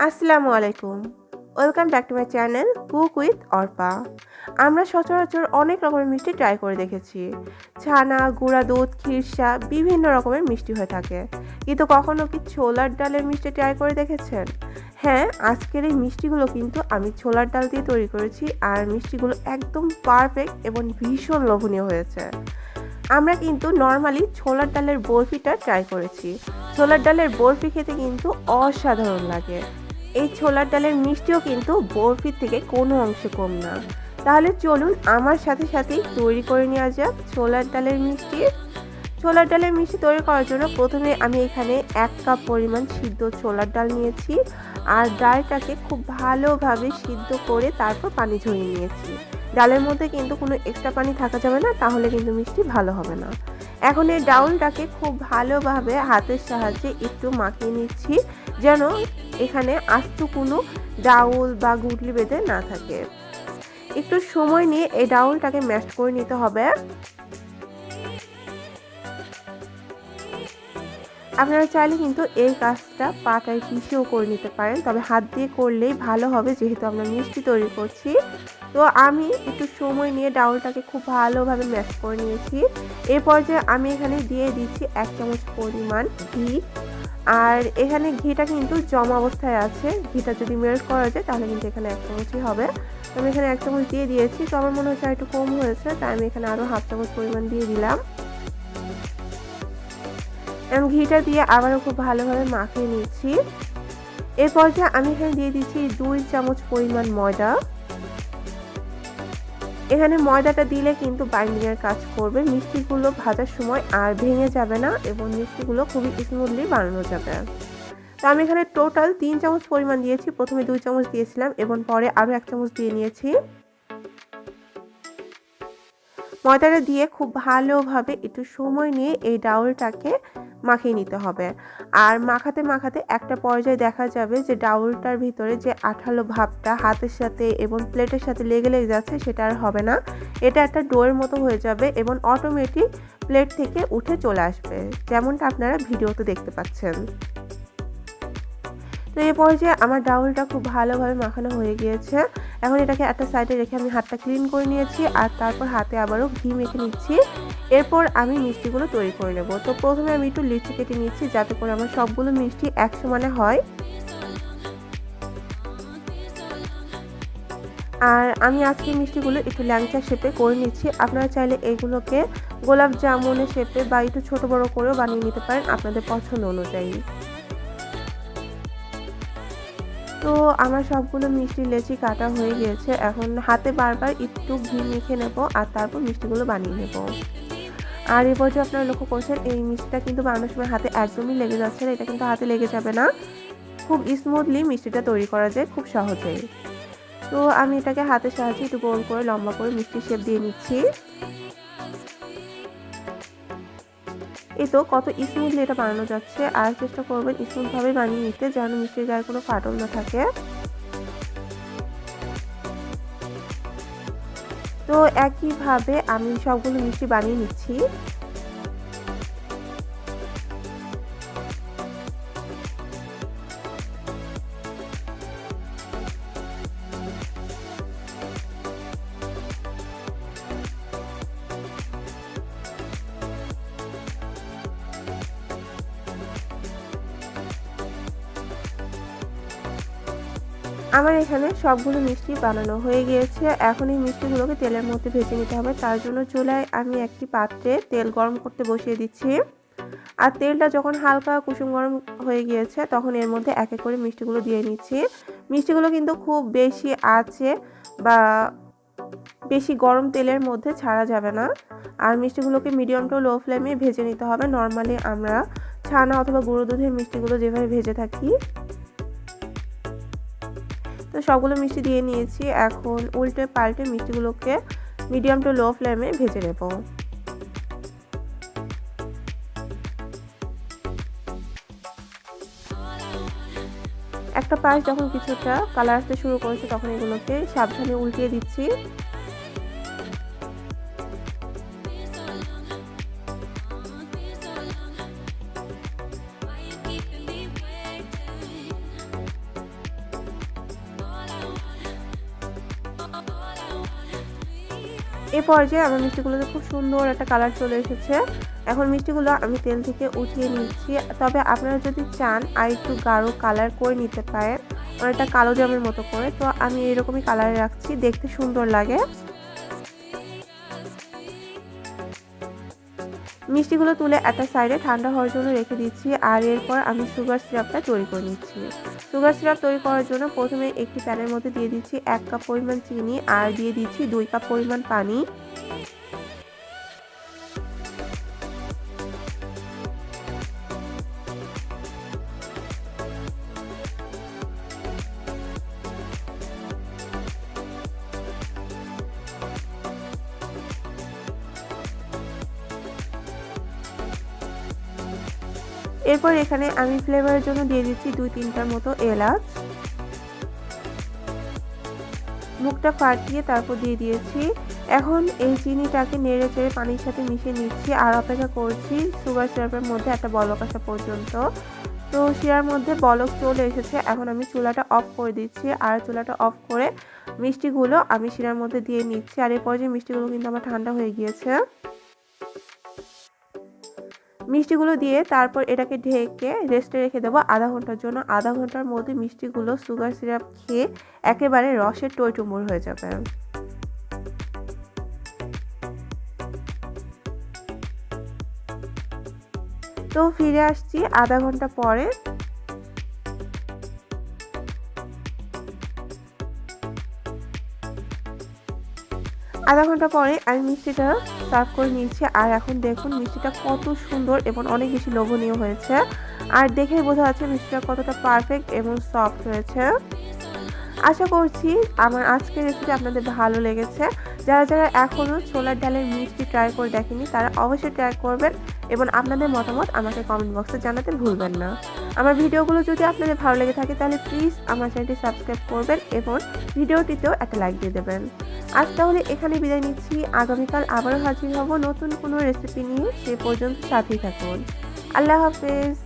আসসালামু আলাইকুম। Welcome back to my channel cook with Arpa. আমরা সচরাচর অনেক রকমের মিষ্টি ট্রাই করে দেখেছি। ছানা, গুঁড়া দুধ, ক্ষীরসা বিভিন্ন রকমের মিষ্টি হয়ে থাকে। কিন্তু কখনো কি ছোলার ডালের মিষ্টি ট্রাই করে দেখেছেন? হ্যাঁ, আজকের এই মিষ্টিগুলো কিন্তু আমি ছোলার ডাল দিয়ে তৈরি করেছি আর মিষ্টিগুলো একদম পারফেক্ট এবং ভীষণ লোভনীয় হয়েছে। আমরা কিন্তু নরমালি ছোলার ডালের বরফিটা ট্রাই করেছি। ছোলার ডালের বরফি খেতে কিন্তু অসাধারণ লাগে। এই ছোলার ডালের মিষ্টিও কিন্তু বরফির থেকে কোনো অংশে কম না। তাহলে চলুন আমার সাথে সাথেই তৈরি করে নেওয়া যাক ছোলার ডালের মিষ্টি। ছোলার ডালের মিষ্টি তৈরি করার জন্য প্রথমে আমি এখানে 1 কাপ পরিমাণ সিদ্ধ ছোলার ডাল নিয়েছি আর ডালটাকে খুব ভালোভাবে সিদ্ধ করে তারপর পানি ঝরিয়ে নিয়েছি। ডালের মধ্যে কিন্তু কোনো এক্সট্রা পানি থাকা যাবে না, তাহলে কিন্তু মিষ্টি ভালো হবে না। এখন এই ডাউলটাকে খুব ভালোভাবে হাতের সাহায্যে একটু মাখিয়ে নিচ্ছি, যেন এখানে আস্ত কোনো ডাউল বা গুটলি বেঁধে না থাকে। একটু সময় নিয়ে এই ডাউলটাকে ম্যাশ করে নিতে হবে। আপনারা চাইলে কিন্তু এই কাজটা পাটায় পিষেও করে নিতে পারেন, তবে হাত দিয়ে করলেই ভালো হবে যেহেতু আমরা মিষ্টি তৈরি করছি। তো আমি একটু সময় নিয়ে ডাউলটাকে খুব ভালোভাবে ম্যাশ করে নিয়েছি। এই পর্যায়ে আমি এখানে দিয়ে দিচ্ছি 1 চামচ পরিমাণ ঘি। আর এখানে ঘিটা কিন্তু জমা অবস্থায় আছে, ঘিটা যদি মেল্ট করা যায় তাহলে কিন্তু এখানে 1 চামচই হবে। তো আমি এখানে 1 চামচ দিয়ে দিয়েছি, তো আমার মনে হচ্ছে একটু কম হয়েছে, তাই আমি এখানে আরও 1/2 চামচ পরিমাণ দিয়ে দিলাম। এবং ঘিটা দিয়ে আবারও খুব ভালোভাবে মাখিয়ে নিচ্ছি। এর পর্যায়ে আমি এখানে দিয়ে দিচ্ছি 2 চামচ পরিমাণ ময়দা। এখানে ময়দাটা দিলে কিন্তু বাইন্ডিং এর কাজ করবে, মিষ্টিগুলো ভাজার সময় আর ভেঙে যাবে না এবং মিষ্টিগুলো খুবই স্মুথলি বানানো যাবে। তো আমি এখানে টোটাল 3 চামচ পরিমাণ দিয়েছি, প্রথমে 2 চামচ দিয়েছিলাম এবং পরে আরও 1 চামচ দিয়ে নিয়েছি। ময়দাটা দিয়ে খুব ভালোভাবে একটু সময় নিয়ে এই ডাউলটাকে মাখিয়ে নিতে হবে। আর মাখাতে মাখাতে একটা পর্যায়ে দেখা যাবে যে ডাউলটার ভিতরে যে আঠালো ভাবটা হাতের সাথে এবং প্লেটের সাথে লেগে যাচ্ছে, সেটা আর হবে না। এটা একটা ডোয়ের মতো হয়ে যাবে এবং অটোমেটিক প্লেট থেকে উঠে চলে আসবে, যেমনটা আপনারা ভিডিওতে দেখতে পাচ্ছেন। তো এই পর্যায়ে আমার ডাউলটা খুব ভালোভাবে মাখানো হয়ে গিয়েছে। এখন এটাকে একটা সাইডে রেখে আমি হাতটা ক্লিন করে নিয়েছি আর তারপর হাতে আবারও ঘি মেখে নিচ্ছি। এরপর আমি মিষ্টিগুলো তৈরি করে নেব। তো প্রথমে আমি একটু লিচি কেটে নিচ্ছি যাতে করে আমার সবগুলো মিষ্টি এক সমানে হয়। আর আমি আজকে মিষ্টিগুলো একটু ল্যাংচা শেপে করে নিচ্ছি। আপনারা চাইলে এগুলোকে গোলাপ জামুনের শেপে বা একটু ছোট বড় করেও বানিয়ে নিতে পারেন আপনাদের পছন্দ অনুযায়ী। তো আমার সবগুলো মিষ্টি লেচি কাটা হয়ে গিয়েছে। এখন হাতে বারবার একটু ঘি মেখে নেব আর তারপর মিষ্টিগুলো বানিয়ে নেব। আর এই পর্যায়ে আপনারা লক্ষ্য করছেন এই মিষ্টিটা কিন্তু বানানোর সময় হাতে একদমই লেগে যাচ্ছে না, এটা কিন্তু হাতে লেগে যাবে না। খুব স্মুথলি মিষ্টিটা তৈরি করা যায় খুব সহজেই। তো আমি এটাকে হাতের সাহায্যে একটু গোল করে লম্বা করে মিষ্টির শেপ দিয়ে নিচ্ছি। এই তো কত স্মুথলি এটা বানানো যাচ্ছে, আর চেষ্টা করবেন স্মুথভাবে বানিয়ে নিতে যেন মিষ্টির গায়ে কোনো ফাটল না থাকে। তো একইভাবে আমি সবগুলো মিষ্টি বানিয়ে নিচ্ছি। আমার এখানে সবগুলো মিষ্টি বানানো হয়ে গিয়েছে। এখন এই মিষ্টিগুলোকে তেলের মধ্যে ভেজে নিতে হবে। তার জন্য চুলায় আমি একটি পাত্রে তেল গরম করতে বসিয়ে দিচ্ছি। আর তেলটা যখন হালকা কুসুম গরম হয়ে গিয়েছে তখন এর মধ্যে এক এক করে মিষ্টিগুলো দিয়ে নিচ্ছি। মিষ্টিগুলো কিন্তু খুব বেশি আঁচে বা বেশি গরম তেলের মধ্যে ছাড়া যাবে না। আর মিষ্টিগুলোকে মিডিয়াম টু লো ফ্লেমে ভেজে নিতে হবে, নর্মালি আমরা ছানা অথবা গুঁড়ো দুধের মিষ্টিগুলো যেভাবে ভেজে থাকি। তো সবগুলো মিষ্টি দিয়ে নিয়েছি, এখন উল্টে পাল্টে মিষ্টিগুলোকে মিডিয়াম টু লো ফ্লেমে ভেজে নেব। একটা পাশ যখন কিছুটা কালার আসতে শুরু করেছে তখন এগুলোকে সাবধানে উল্টিয়ে দিচ্ছি। এই পর্যায়ে আমার মিষ্টিগুলোতে খুব সুন্দর একটা কালার চলে এসেছে। এখন মিষ্টিগুলো আমি তেল থেকে উঠিয়ে নিচ্ছি। তবে আপনারা যদি চান আর একটু গাঢ় কালার করে নিতে পারেন, অনেকটা কালো জামের মতো করে। তো আমি এরকমই কালারে রাখছি, দেখতে সুন্দর লাগে। মিষ্টিগুলো তুলে একটা সাইডে ঠান্ডা হওয়ার জন্য রেখে দিচ্ছি। আর এরপর আমি সুগার সিরাপটা তৈরি করে নিচ্ছি। সুগার সিরাপ তৈরি করার জন্য প্রথমে একটি প্যানের মধ্যে দিয়ে দিচ্ছি 1 কাপ পরিমাণ চিনি আর দিয়ে দিচ্ছি 2 কাপ পরিমাণ পানি। এরপর এখানে আমি ফ্লেভারের জন্য দিয়ে দিচ্ছি 2-3টার মতো এলাচ। মুখটা ফাটিয়ে তারপর দিয়ে দিয়েছি। এখন এই চিনিটাকে নেড়ে চেড়ে পানির সাথে মিশিয়ে নিচ্ছি আর অপেক্ষা করছি সুগার সিরাপের মধ্যে একটা বলক আসা পর্যন্ত। তো শিরার মধ্যে বলক চলে এসেছে। এখন আমি চুলাটা অফ করে দিচ্ছি আর চুলাটা অফ করে মিষ্টিগুলো আমি শিরার মধ্যে দিয়ে নিচ্ছি। আর এই পর্যায়ে মিষ্টিগুলো কিন্তু আমার ঠান্ডা হয়ে গিয়েছে। মিষ্টিগুলো দিয়ে তারপর এটাকে ঢেকে রেস্টে রেখে দেবো আধা ঘন্টার জন্য। আধা ঘন্টার মধ্যে মিষ্টিগুলো সুগার সিরাপ খেয়ে একেবারে রসের টইটুম্বুর হয়ে যাবে। তো ফিরে আসছি আধা ঘন্টা পরে। আধা ঘন্টা পরে আমি মিষ্টিটা সার্ভ করে নিয়েছি। আর এখন দেখুন মিষ্টিটা কত সুন্দর এবং অনেক বেশি লোভনীয় হয়েছে। আর দেখেই বোঝা যাচ্ছে মিষ্টিটা কতটা পারফেক্ট এবং সফট হয়েছে। আশা করছি আমার আজকের রেসিপি আপনাদের ভালো লেগেছে। যারা যারা এখনও ছোলার ডালের মিষ্টি ট্রাই করে দেখেনি তারা অবশ্যই ট্রাই করবেন এবং আপনাদের মতামত আমাকে কমেন্ট বক্সে জানাতে ভুলবেন না। আমার ভিডিওগুলো যদি আপনাদের ভালো লেগে থাকে তাহলে প্লিজ আমার চ্যানেলটি সাবস্ক্রাইব করবেন এবং ভিডিওটিতেও একটা লাইক দিয়ে দেবেন। আজ তাহলে এখানে বিদায় নিচ্ছি। আগামীকাল আবারও হাজির হব নতুন কোনো রেসিপি নিয়ে। সে পর্যন্ত সাথেই থাকুন। আল্লাহ হাফেজ।